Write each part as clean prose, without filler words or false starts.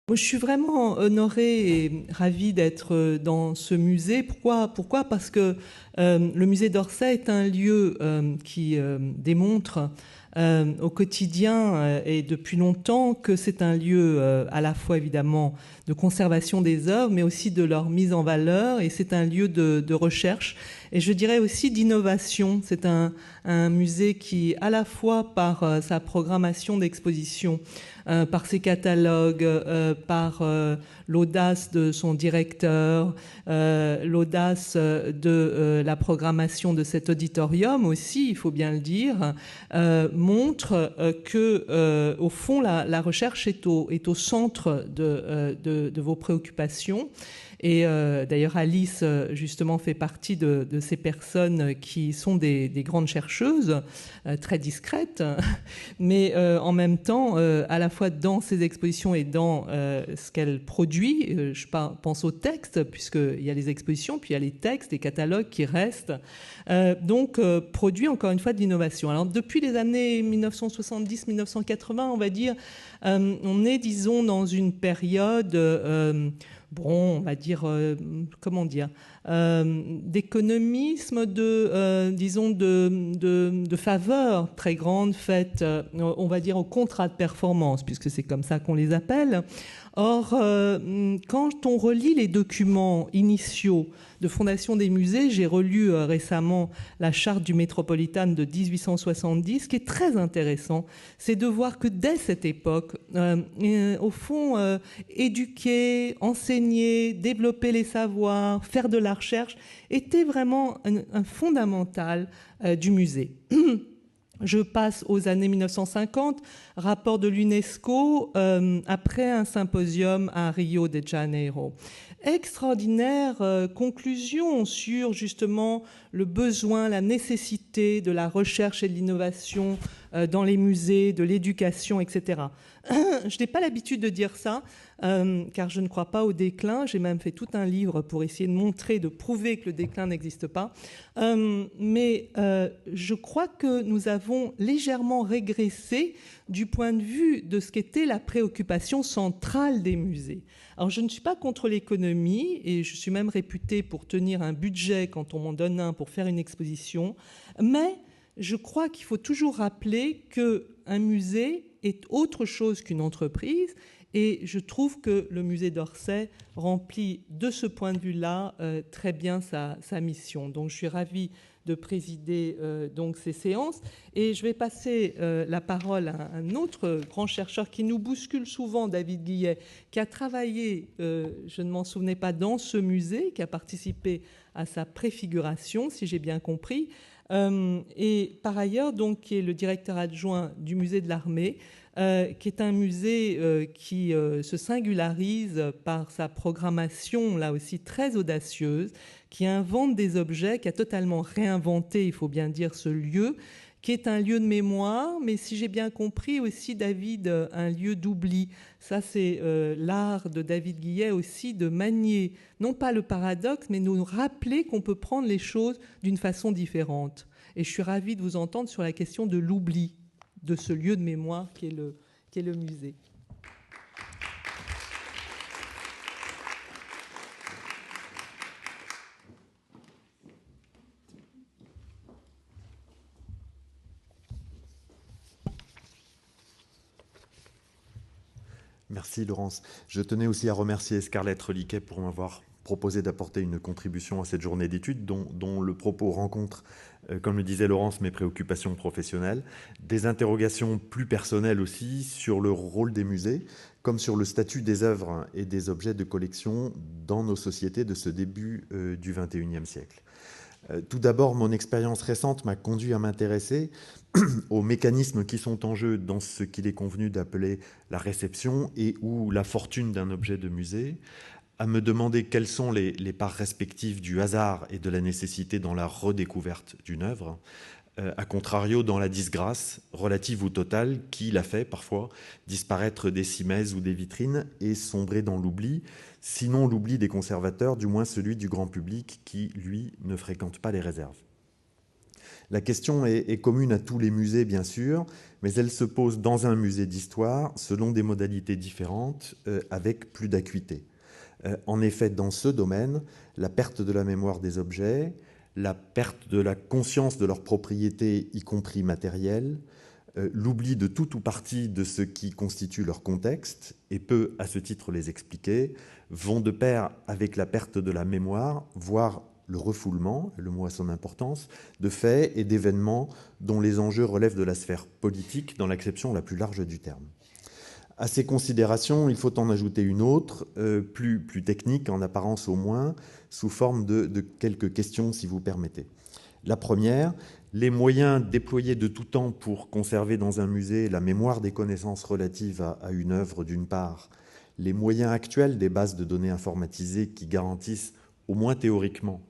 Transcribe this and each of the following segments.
Moi, je suis vraiment honorée et ravie d'être dans ce musée. Pourquoi? Parce que le musée d'Orsay est un lieu qui démontre au quotidien et depuis longtemps que c'est un lieu à la fois évidemment de conservation des œuvres, mais aussi de leur mise en valeur, et c'est un lieu de recherche et je dirais aussi d'innovation. C'est un musée qui, à la fois par sa programmation d'exposition, par ses catalogues, par l'audace de son directeur, l'audace de la programmation de cet auditorium aussi, il faut bien le dire, montre que, au fond, la recherche est au centre de vos préoccupations. Et d'ailleurs, Alice, justement, fait partie de ces personnes qui sont des grandes chercheuses, très discrètes, mais en même temps, à la fois dans ses expositions et dans ce qu'elle produit, je pense aux textes, puisqu'il y a les expositions, puis il y a les textes, les catalogues qui restent, donc produit encore une fois de l'innovation. Alors depuis les années 1970-1980, on va dire, on est, disons, dans une période... bon, on va dire, comment dire, d'économisme, disons, de faveur très grande faite, on va dire, au contrat de performance, puisque c'est comme ça qu'on les appelle. Or, quand on relit les documents initiaux de fondation des musées, j'ai relu récemment la charte du Métropolitain de 1870, ce qui est très intéressant, c'est de voir que dès cette époque, au fond, éduquer, enseigner, développer les savoirs, faire de la recherche, était vraiment un fondamental du musée. Je passe aux années 1950, rapport de l'UNESCO après un symposium à Rio de Janeiro. Extraordinaire conclusion sur justement le besoin, la nécessité de la recherche et de l'innovation dans les musées, de l'éducation, etc. Je n'ai pas l'habitude de dire ça, car je ne crois pas au déclin. J'ai même fait tout un livre pour essayer de montrer, de prouver que le déclin n'existe pas. Mais je crois que nous avons légèrement régressé du point de vue de ce qu'était la préoccupation centrale des musées. Alors, je ne suis pas contre l'économie, et je suis même réputée pour tenir un budget quand on m'en donne un pour faire une exposition, mais je crois qu'il faut toujours rappeler qu'un musée est autre chose qu'une entreprise, et je trouve que le musée d'Orsay remplit de ce point de vue-là très bien sa mission. Donc je suis ravie de présider donc ces séances, et je vais passer la parole à un autre grand chercheur qui nous bouscule souvent, David Guillet, qui a travaillé, je ne m'en souvenais pas, dans ce musée, qui a participé à sa préfiguration, si j'ai bien compris, et par ailleurs, donc, qui est le directeur adjoint du musée de l'Armée, qui est un musée qui se singularise par sa programmation, là aussi très audacieuse, qui invente des objets, qui a totalement réinventé, il faut bien dire, ce lieu, qui est un lieu de mémoire, mais si j'ai bien compris aussi, David, un lieu d'oubli. Ça, c'est l'art de David Guillet aussi, de manier, non pas le paradoxe, mais nous rappeler qu'on peut prendre les choses d'une façon différente. Et je suis ravie de vous entendre sur la question de l'oubli de ce lieu de mémoire qui est le musée. Merci Laurence. Je tenais aussi à remercier Scarlett Reliquet pour m'avoir proposé d'apporter une contribution à cette journée d'études dont le propos rencontre, comme le disait Laurence, mes préoccupations professionnelles, des interrogations plus personnelles aussi sur le rôle des musées, comme sur le statut des œuvres et des objets de collection dans nos sociétés de ce début du XXIe siècle. Tout d'abord, mon expérience récente m'a conduit à m'intéresser aux mécanismes qui sont en jeu dans ce qu'il est convenu d'appeler la réception et ou la fortune d'un objet de musée, à me demander quelles sont les parts respectives du hasard et de la nécessité dans la redécouverte d'une œuvre, à contrario dans la disgrâce, relative ou totale, qui l'a fait parfois disparaître des cimaises ou des vitrines et sombrer dans l'oubli, sinon l'oubli des conservateurs, du moins celui du grand public qui, lui, ne fréquente pas les réserves. La question est commune à tous les musées, bien sûr, mais elle se pose dans un musée d'histoire selon des modalités différentes, avec plus d'acuité. En effet, dans ce domaine, la perte de la mémoire des objets, la perte de la conscience de leurs propriétés, y compris matérielles, l'oubli de tout ou partie de ce qui constitue leur contexte et peut, à ce titre, les expliquer, vont de pair avec la perte de la mémoire, voire le refoulement, le mot a son importance, de faits et d'événements dont les enjeux relèvent de la sphère politique dans l'acception la plus large du terme. À ces considérations, il faut en ajouter une autre, plus technique en apparence au moins, sous forme de quelques questions, si vous permettez. La première, les moyens déployés de tout temps pour conserver dans un musée la mémoire des connaissances relatives à une œuvre d'une part, les moyens actuels des bases de données informatisées qui garantissent, au moins théoriquement,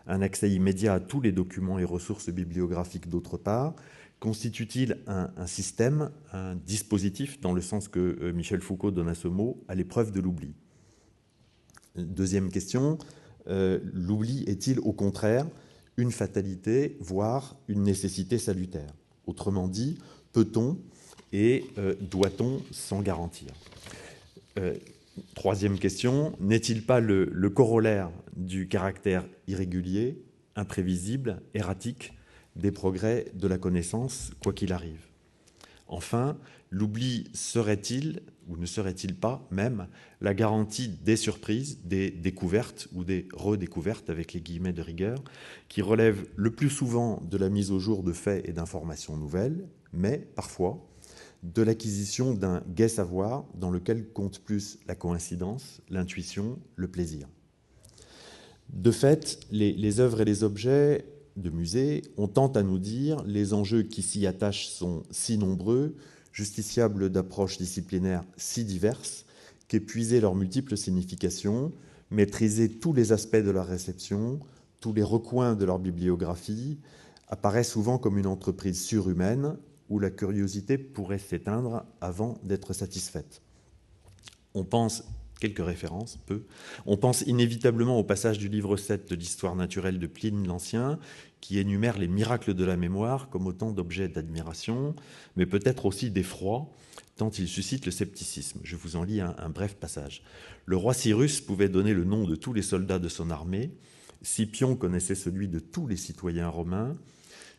un accès immédiat à tous les documents et ressources bibliographiques d'autre part, constitue-t-il un système, un dispositif, dans le sens que Michel Foucault donne à ce mot, à l'épreuve de l'oubli? Deuxième question, l'oubli est-il au contraire une fatalité, voire une nécessité salutaire? Autrement dit, peut-on et doit-on s'en garantir? Troisième question, n'est-il pas le corollaire du caractère irrégulier, imprévisible, erratique des progrès de la connaissance, quoi qu'il arrive? Enfin, l'oubli serait-il, ou ne serait-il pas même, la garantie des surprises, des découvertes ou des redécouvertes, avec les guillemets de rigueur, qui relèvent le plus souvent de la mise au jour de faits et d'informations nouvelles, mais parfois de l'acquisition d'un gai savoir dans lequel compte plus la coïncidence, l'intuition, le plaisir? De fait, les œuvres et les objets de musée, on tente à nous dire les enjeux qui s'y attachent sont si nombreux, justiciables d'approches disciplinaires si diverses, qu'épuiser leurs multiples significations, maîtriser tous les aspects de leur réception, tous les recoins de leur bibliographie, apparaît souvent comme une entreprise surhumaine où la curiosité pourrait s'éteindre avant d'être satisfaite. On pense, quelques références, peu, on pense inévitablement au passage du livre 7 de l'Histoire naturelle de Pline l'Ancien, qui énumère les miracles de la mémoire comme autant d'objets d'admiration, mais peut-être aussi d'effroi, tant il suscite le scepticisme. Je vous en lis un bref passage. Le roi Cyrus pouvait donner le nom de tous les soldats de son armée, Scipion connaissait celui de tous les citoyens romains,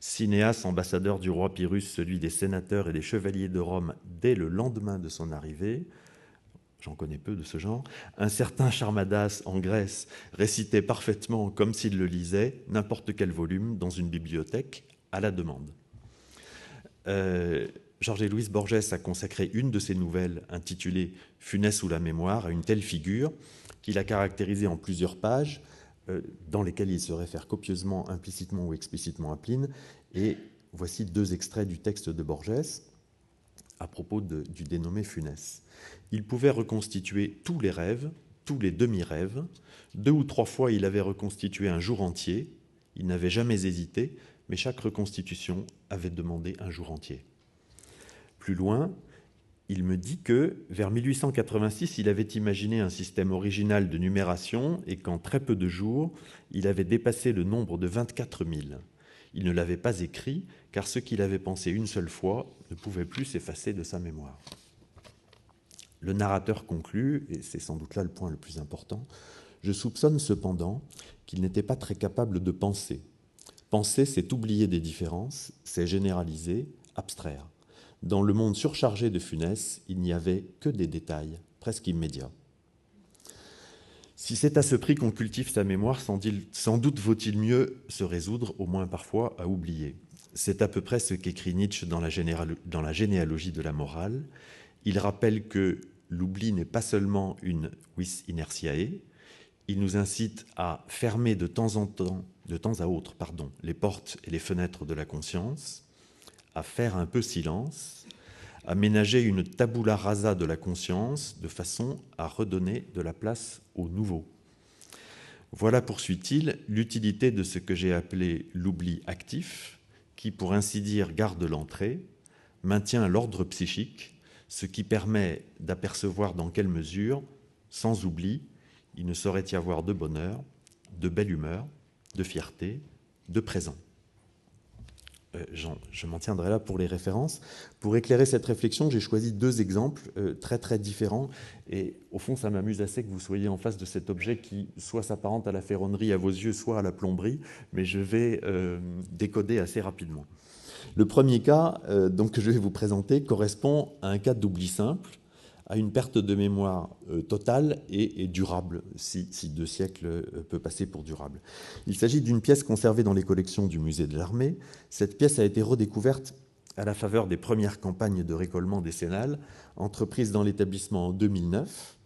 Cinéas, ambassadeur du roi Pyrrhus, celui des sénateurs et des chevaliers de Rome dès le lendemain de son arrivée. J'en connais peu de ce genre. Un certain Charmadas, en Grèce, récitait parfaitement, comme s'il le lisait, n'importe quel volume dans une bibliothèque, à la demande. Jorge Luis Borges a consacré une de ses nouvelles, intitulée « Funès ou la mémoire », à une telle figure qu'il a caractérisée en plusieurs pages, dans lesquelles il se réfère copieusement, implicitement ou explicitement à Pline. Et voici deux extraits du texte de Borges à propos du dénommé Funès. Il pouvait reconstituer tous les rêves, tous les demi-rêves. 2 ou 3 fois, il avait reconstitué un jour entier. Il n'avait jamais hésité, mais chaque reconstitution avait demandé un jour entier. Plus loin, il me dit que, vers 1886, il avait imaginé un système original de numération et qu'en très peu de jours, il avait dépassé le nombre de 24 000. Il ne l'avait pas écrit, car ce qu'il avait pensé une seule fois ne pouvait plus s'effacer de sa mémoire. Le narrateur conclut, et c'est sans doute là le point le plus important, « Je soupçonne cependant qu'il n'était pas très capable de penser. Penser, c'est oublier des différences, c'est généraliser, abstraire. Dans le monde surchargé de Funès, il n'y avait que des détails, presque immédiats. Si c'est à ce prix qu'on cultive sa mémoire, sans doute vaut-il mieux se résoudre, au moins parfois, à oublier. C'est à peu près ce qu'écrit Nietzsche dans la généalogie de la morale. Il rappelle que l'oubli n'est pas seulement une vis inertiae, il nous incite à fermer de temps à autre, les portes et les fenêtres de la conscience, à faire un peu silence, à ménager une tabula rasa de la conscience de façon à redonner de la place au nouveau. Voilà, poursuit-il, l'utilité de ce que j'ai appelé l'oubli actif, qui, pour ainsi dire, garde l'entrée, maintient l'ordre psychique, ce qui permet d'apercevoir dans quelle mesure, sans oubli, il ne saurait y avoir de bonheur, de belle humeur, de fierté, de présent. Je m'en tiendrai là pour les références. Pour éclairer cette réflexion, j'ai choisi 2 exemples très très différents. Et au fond, ça m'amuse assez que vous soyez en face de cet objet qui soit s'apparente à la ferronnerie à vos yeux, soit à la plomberie. Mais je vais décoder assez rapidement. Le premier cas donc, que je vais vous présenter correspond à un cas d'oubli simple, à une perte de mémoire totale et durable, si 2 siècles peut passer pour durable. Il s'agit d'une pièce conservée dans les collections du musée de l'Armée. Cette pièce a été redécouverte à la faveur des premières campagnes de récolement décennales entreprises dans l'établissement en 2009,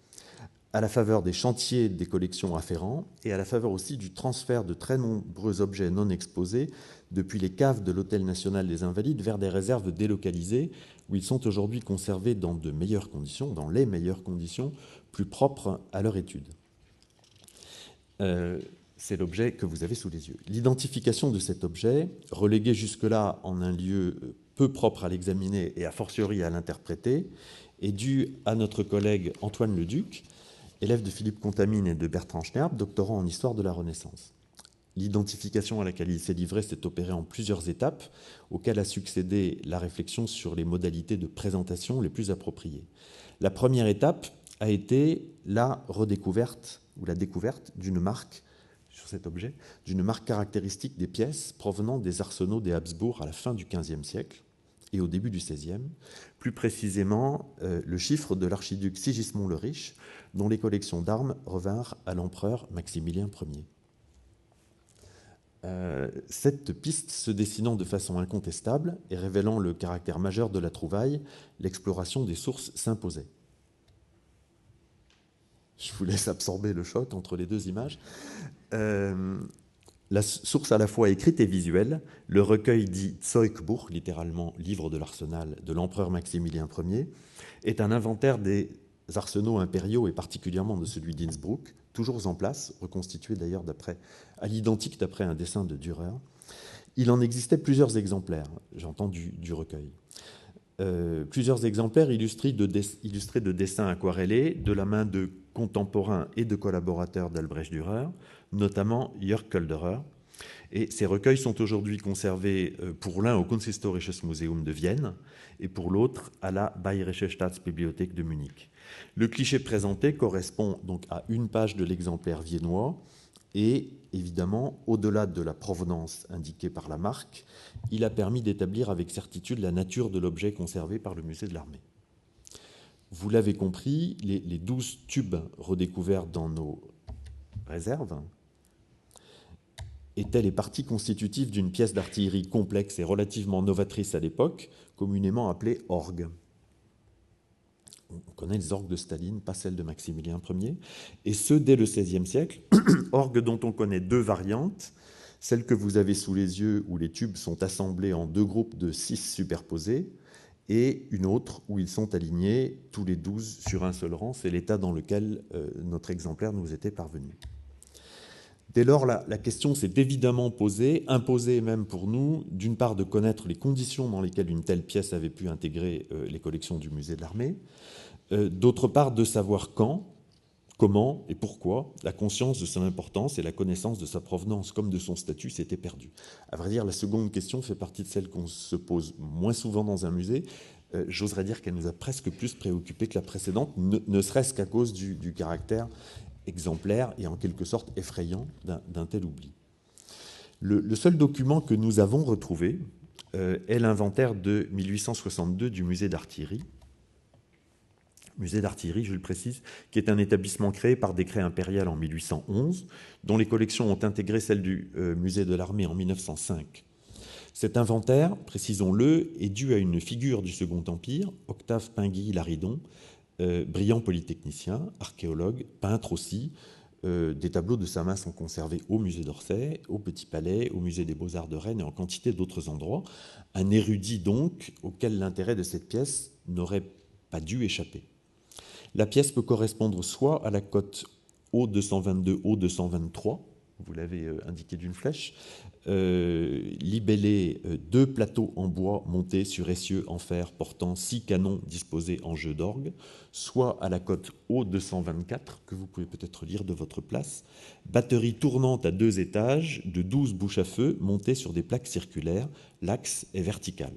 à la faveur des chantiers des collections afférents et à la faveur aussi du transfert de très nombreux objets non exposés depuis les caves de l'Hôtel national des Invalides vers des réserves délocalisées où ils sont aujourd'hui conservés dans de meilleures conditions, dans les meilleures conditions, plus propres à leur étude. C'est l'objet que vous avez sous les yeux. L'identification de cet objet, relégué jusque-là en un lieu peu propre à l'examiner et a fortiori à l'interpréter, est due à notre collègue Antoine Leduc, élève de Philippe Contamine et de Bertrand Schnerb, doctorant en histoire de la Renaissance. L'identification à laquelle il s'est livré s'est opérée en plusieurs étapes, auxquelles a succédé la réflexion sur les modalités de présentation les plus appropriées. La première étape a été la redécouverte ou la découverte d'une marque sur cet objet, d'une marque caractéristique des pièces provenant des arsenaux des Habsbourg à la fin du XVe siècle et au début du XVIe, plus précisément le chiffre de l'archiduc Sigismond le Riche, dont les collections d'armes revinrent à l'empereur Maximilien Ier. Cette piste se dessinant de façon incontestable et révélant le caractère majeur de la trouvaille, l'exploration des sources s'imposait. Je vous laisse absorber le choc entre les 2 images. La source à la fois écrite et visuelle, le recueil dit Zeugbuch, littéralement livre de l'arsenal de l'empereur Maximilien Ier, est un inventaire des arsenaux impériaux et particulièrement de celui d'Innsbruck, toujours en place, reconstitué d'ailleurs à l'identique d'après un dessin de Dürer. Il en existait plusieurs exemplaires, j'entends du recueil. Plusieurs exemplaires illustrés de dessins aquarellés de la main de contemporains et de collaborateurs d'Albrecht Dürer, notamment Jörg Kölderer. Et ces recueils sont aujourd'hui conservés pour l'un au Kunsthistorisches Museum de Vienne et pour l'autre à la Bayerische Staatsbibliothek de Munich. Le cliché présenté correspond donc à une page de l'exemplaire viennois et évidemment, au-delà de la provenance indiquée par la marque, il a permis d'établir avec certitude la nature de l'objet conservé par le musée de l'Armée. Vous l'avez compris, les 12 tubes redécouverts dans nos réserves étaient les parties constitutives d'une pièce d'artillerie complexe et relativement novatrice à l'époque, communément appelée orgue. On connaît les orgues de Staline, pas celles de Maximilien Ier, et ce dès le XVIe siècle, orgue dont on connaît 2 variantes, celle que vous avez sous les yeux où les tubes sont assemblés en 2 groupes de 6 superposés, et une autre où ils sont alignés tous les 12 sur un seul rang, c'est l'état dans lequel notre exemplaire nous était parvenu. Dès lors, la question s'est évidemment posée, imposée même pour nous, d'une part de connaître les conditions dans lesquelles une telle pièce avait pu intégrer les collections du musée de l'Armée, d'autre part de savoir quand, comment et pourquoi la conscience de son importance et la connaissance de sa provenance comme de son statut s'étaient perdues. À vrai dire, la seconde question fait partie de celle qu'on se pose moins souvent dans un musée. J'oserais dire qu'elle nous a presque plus préoccupés que la précédente, ne serait-ce qu'à cause du caractère exemplaire et en quelque sorte effrayant d'un tel oubli. Le seul document que nous avons retrouvé est l'inventaire de 1862 du musée d'artillerie. Musée d'artillerie, je le précise, qui est un établissement créé par décret impérial en 1811, dont les collections ont intégré celles du musée de l'armée en 1905. Cet inventaire, précisons-le, est dû à une figure du Second Empire, Octave Pinguy-Laridon, brillant polytechnicien, archéologue, peintre aussi. Des tableaux de sa main sont conservés au musée d'Orsay, au Petit Palais, au musée des Beaux-Arts de Rennes et en quantité d'autres endroits. Un érudit donc auquel l'intérêt de cette pièce n'aurait pas dû échapper. La pièce peut correspondre soit à la cote O222, O223, vous l'avez indiqué d'une flèche, libellé 2 plateaux en bois montés sur essieux en fer portant 6 canons disposés en jeu d'orgue, soit à la cote O224, que vous pouvez peut-être lire de votre place, batterie tournante à 2 étages de 12 bouches à feu montées sur des plaques circulaires, l'axe est vertical.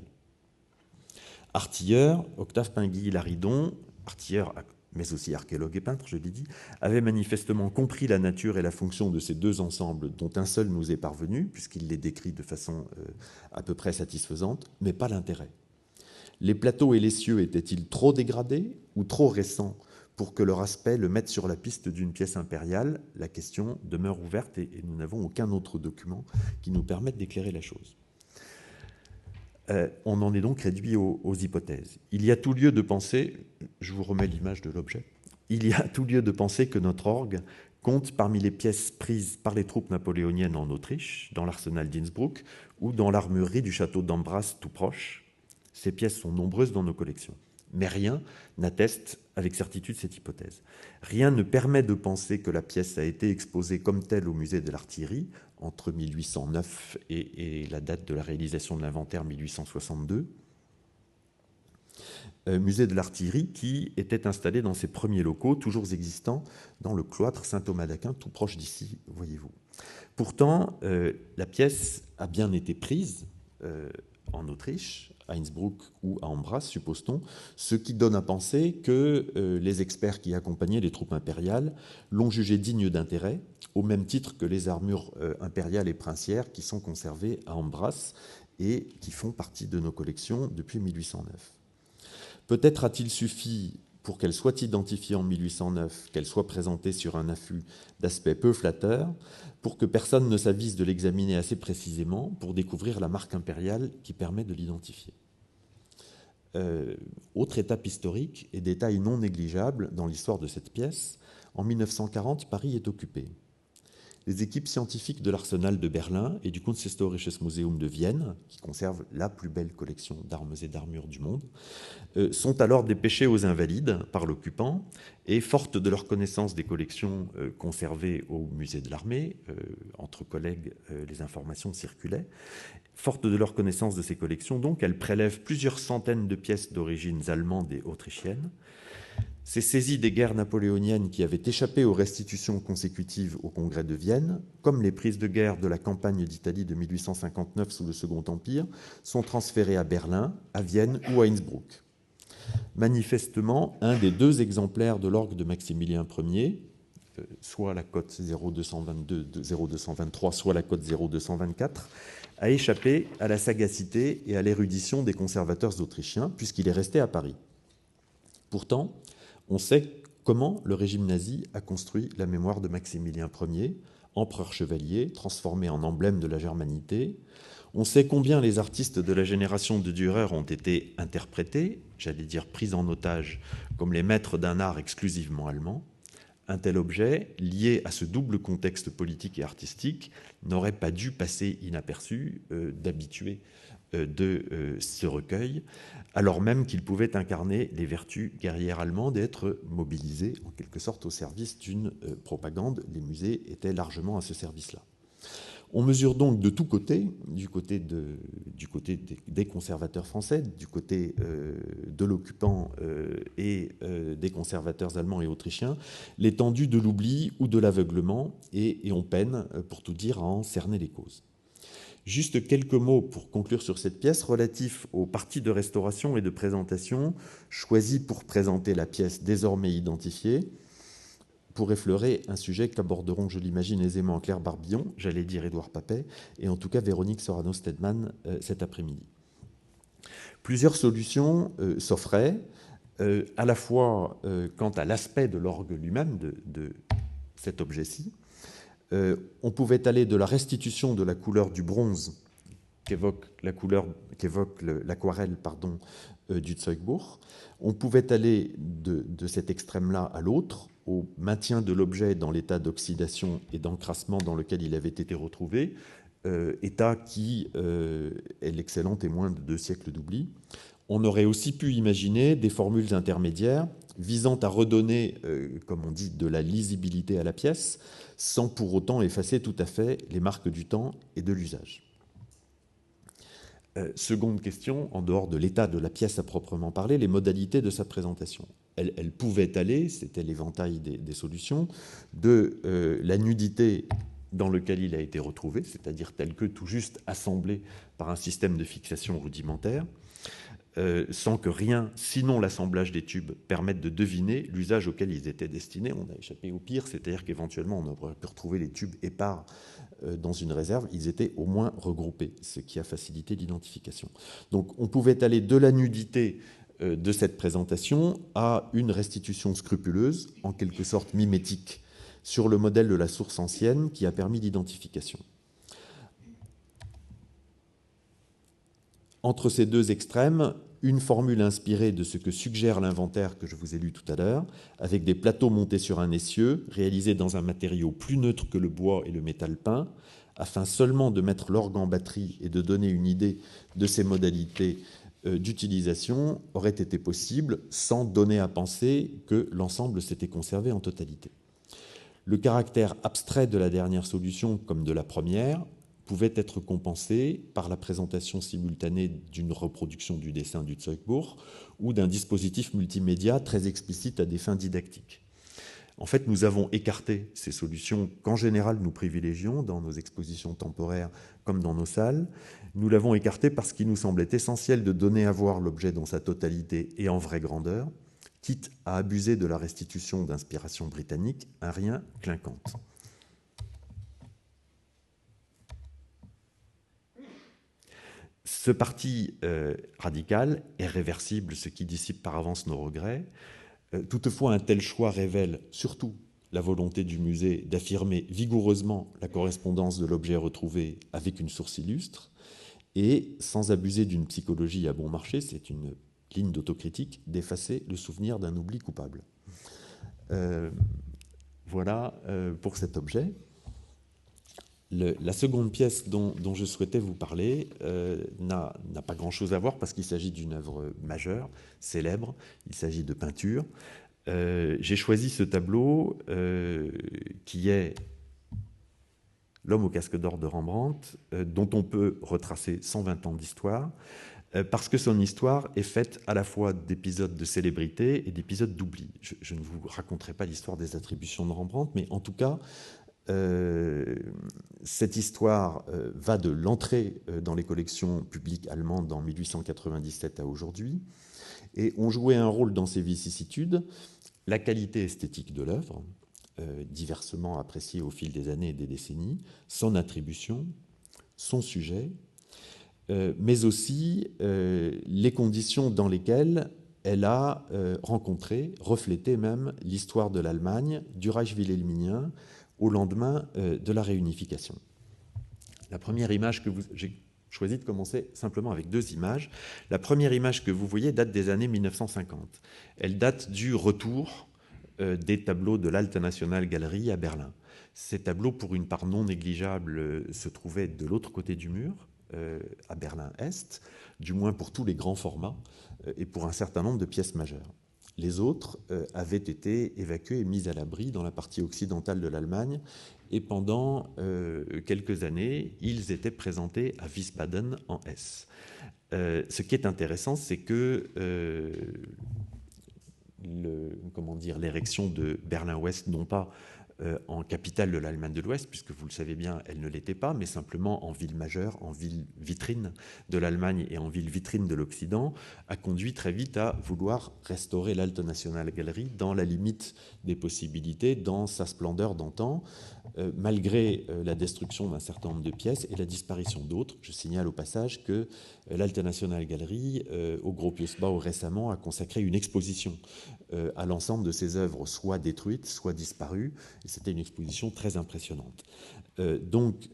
Artilleur, Octave Pinguy-Laridon, artilleur mais aussi archéologue et peintre, je l'ai dit, avait manifestement compris la nature et la fonction de ces 2 ensembles dont un seul nous est parvenu, puisqu'il les décrit de façon à peu près satisfaisante, mais pas l'intérêt. Les plateaux et les cieux étaient-ils trop dégradés ou trop récents pour que leur aspect le mette sur la piste d'une pièce impériale? La question demeure ouverte et nous n'avons aucun autre document qui nous permette d'éclairer la chose. On en est donc réduit aux hypothèses. Il y a tout lieu de penser, je vous remets l'image de l'objet, il y a tout lieu de penser que notre orgue compte parmi les pièces prises par les troupes napoléoniennes en Autriche, dans l'arsenal d'Innsbruck ou dans l'armurerie du château d'Ambras tout proche. Ces pièces sont nombreuses dans nos collections. Mais rien n'atteste avec certitude cette hypothèse. Rien ne permet de penser que la pièce a été exposée comme telle au musée de l'artillerie entre 1809 et la date de la réalisation de l'inventaire 1862. Musée de l'artillerie qui était installé dans ses premiers locaux, toujours existants, dans le cloître Saint-Thomas d'Aquin, tout proche d'ici, voyez-vous. Pourtant, la pièce a bien été prise en Autriche, à Innsbruck ou à Ambras, suppose-t-on, ce qui donne à penser que les experts qui accompagnaient les troupes impériales l'ont jugé digne d'intérêt, au même titre que les armures impériales et princières qui sont conservées à Ambras et qui font partie de nos collections depuis 1809. Peut-être a-t-il suffi, pour qu'elle soit identifiée en 1809, qu'elle soit présentée sur un affût d'aspect peu flatteur, pour que personne ne s'avise de l'examiner assez précisément pour découvrir la marque impériale qui permet de l'identifier. Autre étape historique et détail non négligeable dans l'histoire de cette pièce, en 1940, Paris est occupé. Les équipes scientifiques de l'Arsenal de Berlin et du Kunsthistorisches Museum de Vienne, qui conservent la plus belle collection d'armes et d'armures du monde, sont alors dépêchées aux Invalides par l'occupant et, fortes de leur connaissance des collections conservées au musée de l'armée, entre collègues, les informations circulaient, fortes de leur connaissance de ces collections, donc, elles prélèvent plusieurs centaines de pièces d'origine allemande et autrichienne. Ces saisies des guerres napoléoniennes qui avaient échappé aux restitutions consécutives au Congrès de Vienne, comme les prises de guerre de la campagne d'Italie de 1859 sous le Second Empire, sont transférées à Berlin, à Vienne ou à Innsbruck. Manifestement, un des 2 exemplaires de l'orgue de Maximilien Ier, soit la cote 0223, soit la cote 0224, a échappé à la sagacité et à l'érudition des conservateurs autrichiens, puisqu'il est resté à Paris. Pourtant, on sait comment le régime nazi a construit la mémoire de Maximilien Ier, empereur chevalier, transformé en emblème de la germanité. On sait combien les artistes de la génération de Dürer ont été interprétés, j'allais dire pris en otage, comme les maîtres d'un art exclusivement allemand. Un tel objet, lié à ce double contexte politique et artistique, n'aurait pas dû passer inaperçu d'habitués de ce recueil, alors même qu'il pouvait incarner les vertus guerrières allemandes et être mobilisé en quelque sorte au service d'une propagande. Les musées étaient largement à ce service-là. On mesure donc de tous côtés, du côté des conservateurs français, du côté de l'occupant et des conservateurs allemands et autrichiens, l'étendue de l'oubli ou de l'aveuglement, et on peine, pour tout dire, à en cerner les causes. Juste quelques mots pour conclure sur cette pièce relatifs aux parties de restauration et de présentation choisies pour présenter la pièce désormais identifiée, pour effleurer un sujet qu'aborderont, je l'imagine aisément, Claire Barbillon, j'allais dire Édouard Papet, et en tout cas Véronique Sorano-Stedman cet après-midi. Plusieurs solutions s'offraient, à la fois quant à l'aspect de l'orgue lui-même, de cet objet-ci. On pouvait aller de la restitution de la couleur du bronze qu'évoque l'aquarelle du Zeugbuch. On pouvait aller de cet extrême-là à l'autre, au maintien de l'objet dans l'état d'oxydation et d'encrassement dans lequel il avait été retrouvé, état qui est l'excellent témoin de 2 siècles d'oubli. On aurait aussi pu imaginer des formules intermédiaires visant à redonner, comme on dit, de la lisibilité à la pièce, sans pour autant effacer tout à fait les marques du temps et de l'usage. Seconde question, en dehors de l'état de la pièce à proprement parler, les modalités de sa présentation. Elle pouvait aller, c'était l'éventail des solutions, de la nudité dans lequel il a été retrouvé, c'est-à-dire tel que tout juste assemblé par un système de fixation rudimentaire, sans que rien, sinon l'assemblage des tubes, permette de deviner l'usage auquel ils étaient destinés. On a échappé au pire, c'est-à-dire qu'éventuellement on aurait pu retrouver les tubes épars dans une réserve, ils étaient au moins regroupés, ce qui a facilité l'identification. Donc on pouvait aller de la nudité de cette présentation à une restitution scrupuleuse, en quelque sorte mimétique, sur le modèle de la source ancienne qui a permis l'identification. Entre ces deux extrêmes, une formule inspirée de ce que suggère l'inventaire que je vous ai lu tout à l'heure, avec des plateaux montés sur un essieu, réalisés dans un matériau plus neutre que le bois et le métal peint, afin seulement de mettre l'orgue en batterie et de donner une idée de ses modalités d'utilisation, aurait été possible sans donner à penser que l'ensemble s'était conservé en totalité. Le caractère abstrait de la dernière solution, comme de la première, pouvait être compensé par la présentation simultanée d'une reproduction du dessin du Zeugbourg ou d'un dispositif multimédia très explicite à des fins didactiques. En fait, nous avons écarté ces solutions qu'en général nous privilégions dans nos expositions temporaires comme dans nos salles. Nous l'avons écarté parce qu'il nous semblait essentiel de donner à voir l'objet dans sa totalité et en vraie grandeur, quitte à abuser de la restitution d'inspiration britannique, un rien clinquante. Ce parti radical est réversible, ce qui dissipe par avance nos regrets. Toutefois, un tel choix révèle surtout la volonté du musée d'affirmer vigoureusement la correspondance de l'objet retrouvé avec une source illustre et, sans abuser d'une psychologie à bon marché, c'est une ligne d'autocritique, d'effacer le souvenir d'un oubli coupable. Voilà pour cet objet. La seconde pièce dont je souhaitais vous parler n'a pas grand-chose à voir parce qu'il s'agit d'une œuvre majeure, célèbre, il s'agit de peinture. J'ai choisi ce tableau qui est L'homme au casque d'or de Rembrandt, dont on peut retracer 120 ans d'histoire, parce que son histoire est faite à la fois d'épisodes de célébrité et d'épisodes d'oubli. Je ne vous raconterai pas l'histoire des attributions de Rembrandt, mais en tout cas, cette histoire va de l'entrée dans les collections publiques allemandes en 1897 à aujourd'hui, et ont joué un rôle dans ces vicissitudes, la qualité esthétique de l'œuvre, diversement appréciée au fil des années et des décennies, son attribution, son sujet, mais aussi les conditions dans lesquelles elle a rencontré, reflété même, l'histoire de l'Allemagne, du Reich wilhelminien, au lendemain de la réunification. La première image que j'ai choisi de commencer simplement avec deux images. La première image que vous voyez date des années 1950. Elle date du retour des tableaux de l'Alte National Gallery à Berlin. Ces tableaux, pour une part non négligeable, se trouvaient de l'autre côté du mur, à Berlin-Est, du moins pour tous les grands formats et pour un certain nombre de pièces majeures. Les autres avaient été évacués et mis à l'abri dans la partie occidentale de l'Allemagne, et pendant quelques années, ils étaient présentés à Wiesbaden en Hesse. Ce qui est intéressant, c'est que l'érection de Berlin-Ouest, non pas en capitale de l'Allemagne de l'Ouest, puisque vous le savez bien, elle ne l'était pas, mais simplement en ville majeure, en ville vitrine de l'Allemagne et en ville vitrine de l'Occident, a conduit très vite à vouloir restaurer l'Alte National Gallery dans la limite des possibilités, dans sa splendeur d'antan, malgré la destruction d'un certain nombre de pièces et la disparition d'autres. Je signale au passage que l'Alte National Gallery, au Gropiusbau récemment, a consacré une exposition à l'ensemble de ses œuvres, soit détruites, soit disparues. Et c'était une exposition très impressionnante. Donc,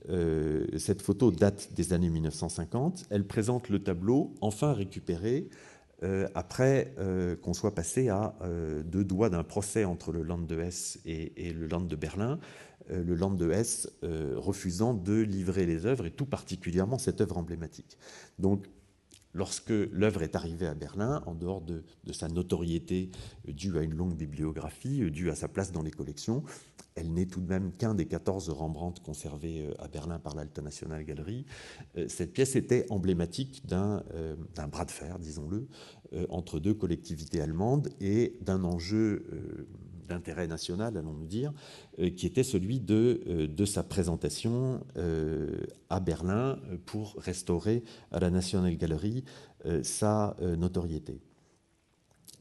cette photo date des années 1950. Elle présente le tableau enfin récupéré après qu'on soit passé à deux doigts d'un procès entre le Land de Hesse et le Land de Berlin, le Land de Hesse refusant de livrer les œuvres, et tout particulièrement cette œuvre emblématique. Donc, lorsque l'œuvre est arrivée à Berlin, en dehors de sa notoriété due à une longue bibliographie, due à sa place dans les collections, elle n'est tout de même qu'un des 14 Rembrandt conservés à Berlin par l'Alte National Gallery. Cette pièce était emblématique d'un bras de fer, disons-le, entre deux collectivités allemandes et d'un enjeu d'intérêt national, allons-nous dire, qui était celui de sa présentation à Berlin pour restaurer à la National Gallery sa notoriété.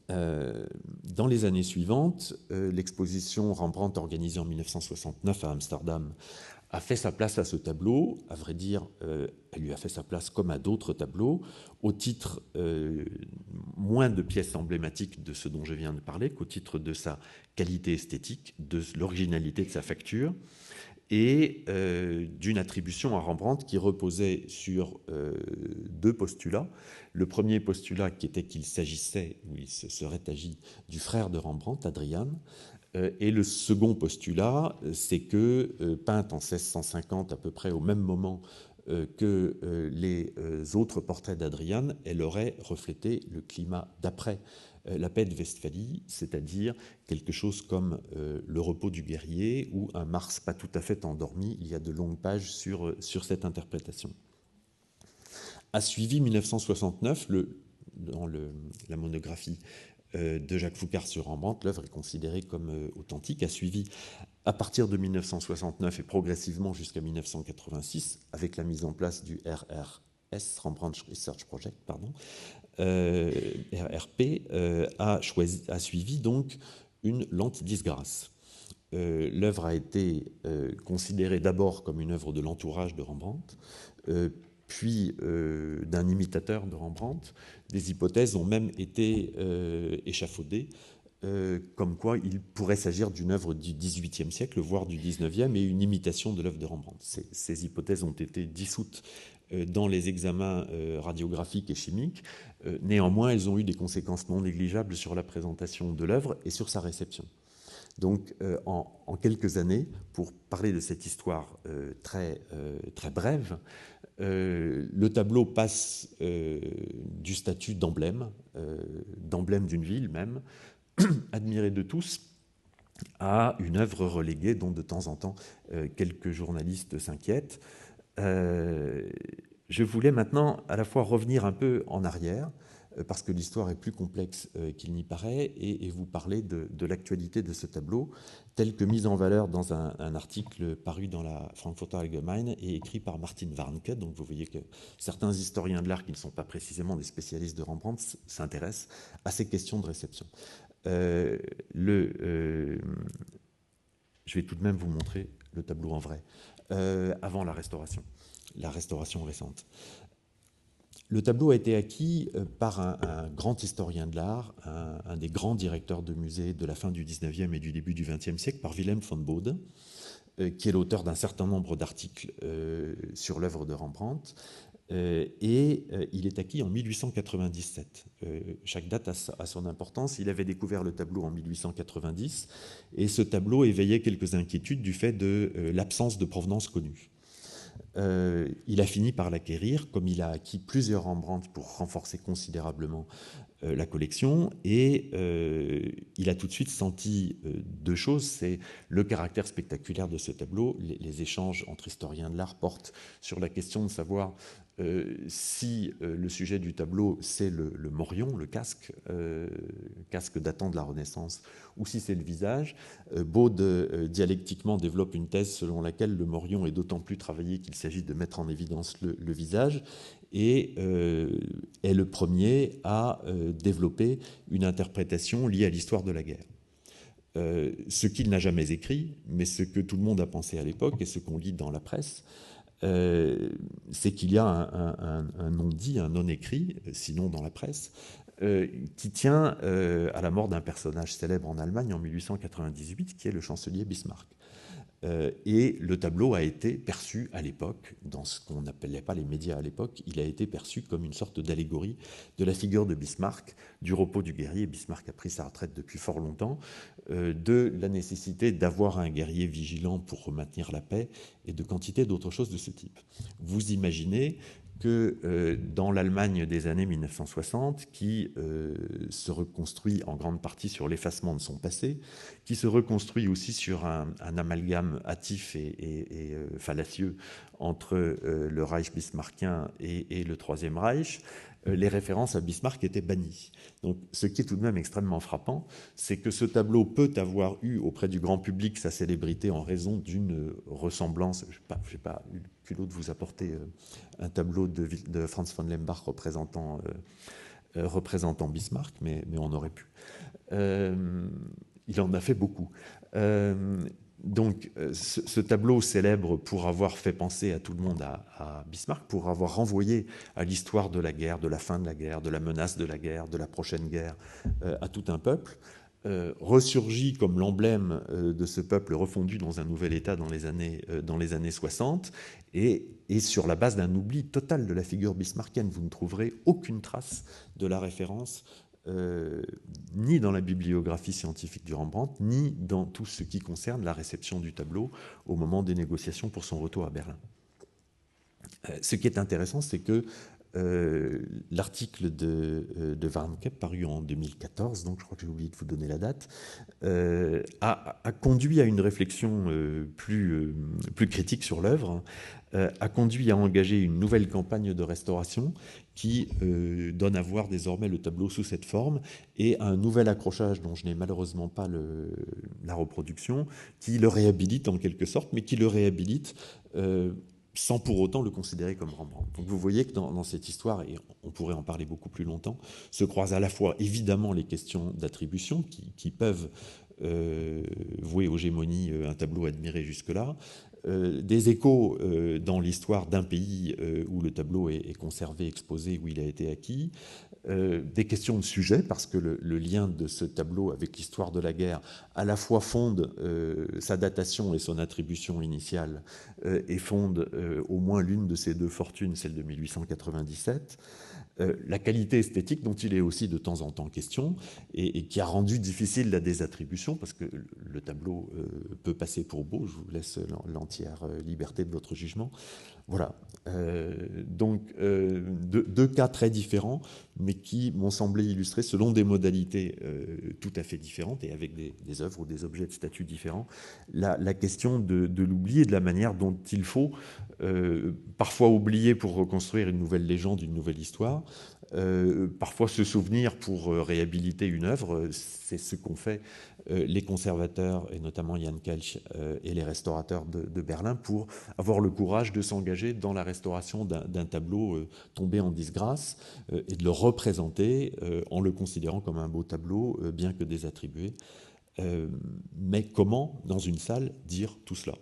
Dans les années suivantes, l'exposition Rembrandt organisée en 1969 à Amsterdam a fait sa place à ce tableau. À vrai dire, elle lui a fait sa place comme à d'autres tableaux, au titre moins de pièces emblématiques de ce dont je viens de parler qu'au titre de sa qualité esthétique, de l'originalité de sa facture, et d'une attribution à Rembrandt qui reposait sur deux postulats. Le premier postulat qui était qu'il s'agissait, ou il se serait agi, du frère de Rembrandt, Adrian, et le second postulat, c'est que, peinte en 1650 à peu près au même moment que les autres portraits d'Adrian, elle aurait reflété le climat d'après la paix de Westphalie, c'est-à-dire quelque chose comme le repos du guerrier ou un Mars pas tout à fait endormi. Il y a de longues pages sur cette interprétation. A suivi 1969, dans la monographie de Jacques Foucart sur Rembrandt, l'œuvre est considérée comme authentique, a suivi à partir de 1969 et progressivement jusqu'à 1986, avec la mise en place du RRS, Rembrandt Research Project, RRP, a suivi donc une lente disgrâce. L'œuvre a été considérée d'abord comme une œuvre de l'entourage de Rembrandt, puis d'un imitateur de Rembrandt. Des hypothèses ont même été échafaudées, comme quoi il pourrait s'agir d'une œuvre du XVIIIe siècle, voire du XIXe, et une imitation de l'œuvre de Rembrandt. Ces hypothèses ont été dissoutes dans les examens radiographiques et chimiques. Néanmoins, elles ont eu des conséquences non négligeables sur la présentation de l'œuvre et sur sa réception. Donc, en quelques années, pour parler de cette histoire très brève, le tableau passe du statut d'emblème d'une ville même, admiré de tous, à une œuvre reléguée dont de temps en temps quelques journalistes s'inquiètent. Je voulais maintenant à la fois revenir un peu en arrière, parce que l'histoire est plus complexe qu'il n'y paraît, et vous parler de l'actualité de ce tableau, tel que mis en valeur dans un article paru dans la Frankfurter Allgemeine et écrit par Martin Warnke. Donc vous voyez que certains historiens de l'art qui ne sont pas précisément des spécialistes de Rembrandt s'intéressent à ces questions de réception. Je vais tout de même vous montrer le tableau en vrai, avant la restauration récente. Le tableau a été acquis par un grand historien de l'art, un des grands directeurs de musées de la fin du XIXe et du début du XXe siècle, par Wilhelm von Bode, qui est l'auteur d'un certain nombre d'articles sur l'œuvre de Rembrandt. Et il est acquis en 1897. Chaque date a son importance. Il avait découvert le tableau en 1890, et ce tableau éveillait quelques inquiétudes du fait de l'absence de provenance connue. Il a fini par l'acquérir, comme il a acquis plusieurs Rembrandt pour renforcer considérablement la collection, et il a tout de suite senti deux choses. C'est le caractère spectaculaire de ce tableau. Les échanges entre historiens de l'art portent sur la question de savoir si le sujet du tableau c'est le morion, le casque datant de la Renaissance, ou si c'est le visage. Bode dialectiquement développe une thèse selon laquelle le morion est d'autant plus travaillé qu'il s'agit de mettre en évidence le visage, et est le premier à développer une interprétation liée à l'histoire de la guerre. Ce qu'il n'a jamais écrit, mais ce que tout le monde a pensé à l'époque et ce qu'on lit dans la presse, c'est qu'il y a un non-dit, un non-écrit, sinon dans la presse, qui tient à la mort d'un personnage célèbre en Allemagne en 1898, qui est le chancelier Bismarck. Et le tableau a été perçu à l'époque, dans ce qu'on n'appelait pas les médias à l'époque, il a été perçu comme une sorte d'allégorie de la figure de Bismarck, du repos du guerrier. Bismarck a pris sa retraite depuis fort longtemps, de la nécessité d'avoir un guerrier vigilant pour maintenir la paix, et de quantité d'autres choses de ce type. Vous imaginez que dans l'Allemagne des années 1960, qui se reconstruit en grande partie sur l'effacement de son passé, qui se reconstruit aussi sur un amalgame hâtif et fallacieux entre le Reich bismarckien et le Troisième Reich, les références à Bismarck étaient bannies. Donc, ce qui est tout de même extrêmement frappant, c'est que ce tableau peut avoir eu auprès du grand public sa célébrité en raison d'une ressemblance. Je n'ai pas eu le culot de vous apporter un tableau de Franz von Lembach représentant Bismarck, mais on aurait pu. Il en a fait beaucoup. Donc, ce tableau célèbre pour avoir fait penser à tout le monde à Bismarck, pour avoir renvoyé à l'histoire de la guerre, de la fin de la guerre, de la menace de la guerre, de la prochaine guerre, à tout un peuple, ressurgit comme l'emblème de ce peuple refondu dans un nouvel État dans les années 60, et sur la base d'un oubli total de la figure bismarckienne. Vous ne trouverez aucune trace de la référence ni dans la bibliographie scientifique du Rembrandt, ni dans tout ce qui concerne la réception du tableau au moment des négociations pour son retour à Berlin. Ce qui est intéressant, c'est que l'article de Warnkepp, paru en 2014, donc je crois que j'ai oublié de vous donner la date, a conduit à une réflexion plus critique sur l'œuvre, a conduit à engager une nouvelle campagne de restauration qui donne à voir désormais le tableau sous cette forme, et un nouvel accrochage dont je n'ai malheureusement pas la reproduction, qui le réhabilite en quelque sorte, mais qui le réhabilite sans pour autant le considérer comme Rembrandt. Donc vous voyez que dans cette histoire, et on pourrait en parler beaucoup plus longtemps, se croisent à la fois évidemment les questions d'attribution qui peuvent vouer aux gémonies un tableau admiré jusque-là, des échos dans l'histoire d'un pays où le tableau est conservé, exposé, où il a été acquis, des questions de sujet, parce que le lien de ce tableau avec l'histoire de la guerre à la fois fonde sa datation et son attribution initiale, et fonde au moins l'une de ces deux fortunes, celle de 1897, la qualité esthétique dont il est aussi de temps en temps question, et qui a rendu difficile la désattribution, parce que le tableau peut passer pour beau. Je vous laisse l'entière liberté de votre jugement. Voilà. Donc, deux cas très différents, mais qui m'ont semblé illustrer, selon des modalités tout à fait différentes, et avec des œuvres ou des objets de statut différents, la question de l'oubli et de la manière dont il faut parfois oublier pour reconstruire une nouvelle légende, une nouvelle histoire, parfois se souvenir pour réhabiliter une œuvre. C'est ce qu'ont fait les conservateurs, et notamment Jan Kelch et les restaurateurs de Berlin, pour avoir le courage de s'engager dans la restauration d'un tableau tombé en disgrâce, et de le représenter en le considérant comme un beau tableau, bien que désattribué. Mais comment, dans une salle, dire tout cela ?